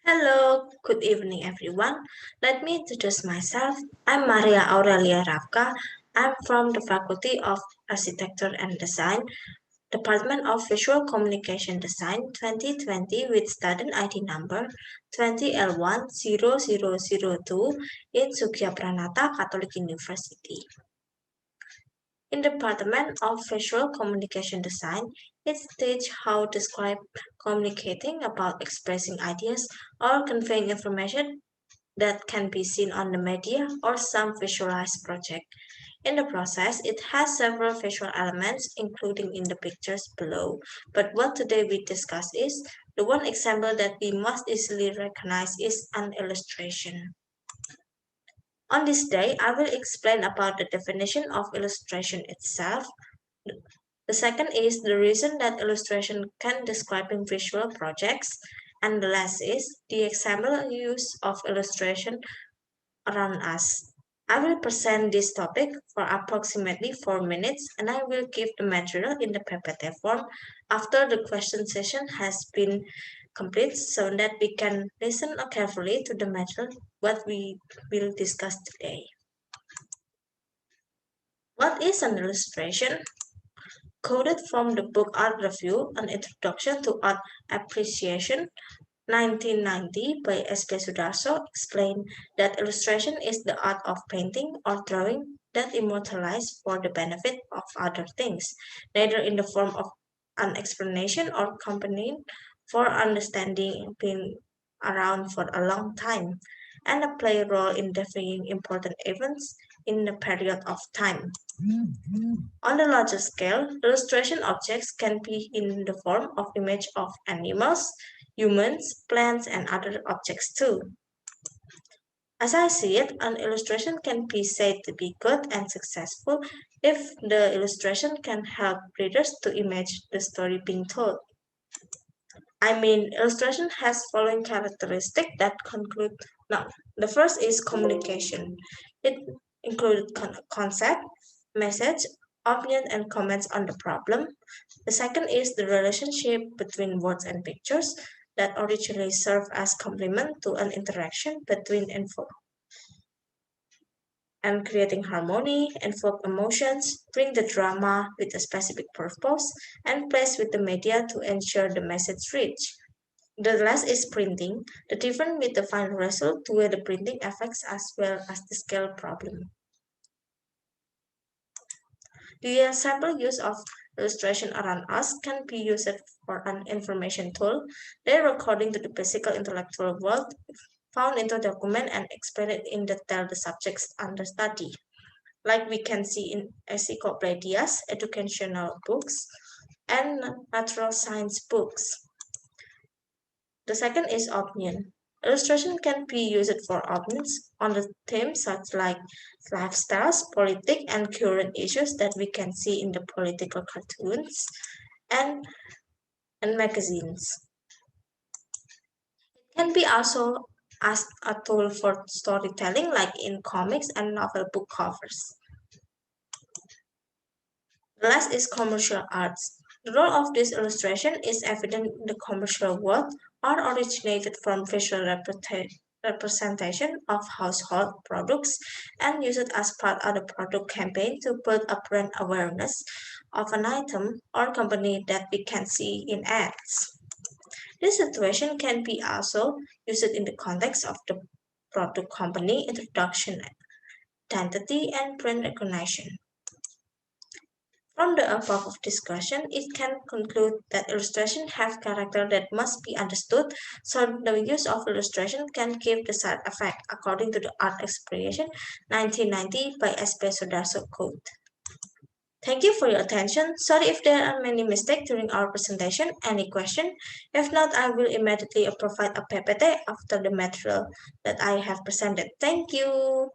Hello, good evening everyone. Let me introduce myself. I'm Maria Aurellia Rafka. I'm from the Faculty of Architecture and Design, Department of Visual Communication Design 2020 with student ID number 20L10002 in Sugyapranata Catholic University. In the Department of Visual Communication Design, it teaches how to describe communicating about expressing ideas or conveying information that can be seen on the media or some visualized project. In the process, it has several visual elements, including in the pictures below. But what today we discuss is the one example that we must easily recognize is an illustration. On this day, I will explain about the definition of illustration itself. The second is the reason that illustration can describe in visual projects. And the last is the example use of illustration around us. I will present this topic for approximately 4 minutes and I will give the material in the PPT form after the question session has been complete so that we can listen carefully to the material what we will discuss today. What is an illustration? Quoted from the book Art Review, An Introduction to Art Appreciation, 1990 by S.K. Sudarso explained that illustration is the art of painting or drawing that immortalize for the benefit of other things, neither in the form of an explanation or companion for understanding been around for a long time, and play a role in defining important events in a period of time. On a larger scale, illustration objects can be in the form of image of animals, humans, plants, and other objects too. As I see it, an illustration can be said to be good and successful if the illustration can help readers to imagine the story being told. I mean, illustration has following characteristics that conclude. Now, the first is communication. It includes concept, message, opinion, and comments on the problem. The second is the relationship between words and pictures that originally serve as complement to an interaction between info and creating harmony, evoke emotions, bring the drama with a specific purpose, and place with the media to ensure the message reach. The last is printing, the difference with the final result to where the printing affects as well as the scale problem. The ensemble use of illustration around us can be used for an information tool. They are according to the physical intellectual world found into document and explained in detail the subjects under study. Like we can see in encyclopedias, educational books, and natural science books. The second is opinion. Illustration can be used for opinions on the themes such like lifestyles, politics, and current issues that we can see in the political cartoons and, and magazines. It can be also as a tool for storytelling like in comics and novel book covers. The last is commercial arts. The role of this illustration is evident in the commercial world or originated from visual representation of household products and used as part of the product campaign to build a brand awareness of an item or company that we can see in ads. This situation can be also used in the context of the product company introduction, identity, and brand recognition. From the above of discussion, it can conclude that illustration have character that must be understood, so the use of illustration can give the side effect according to the Art Expression 1990 by S.P. Sudarso Code. Thank you for your attention. Sorry if there are many mistakes during our presentation. Any question? If not, I will immediately provide a PPT after the material that I have presented. Thank you.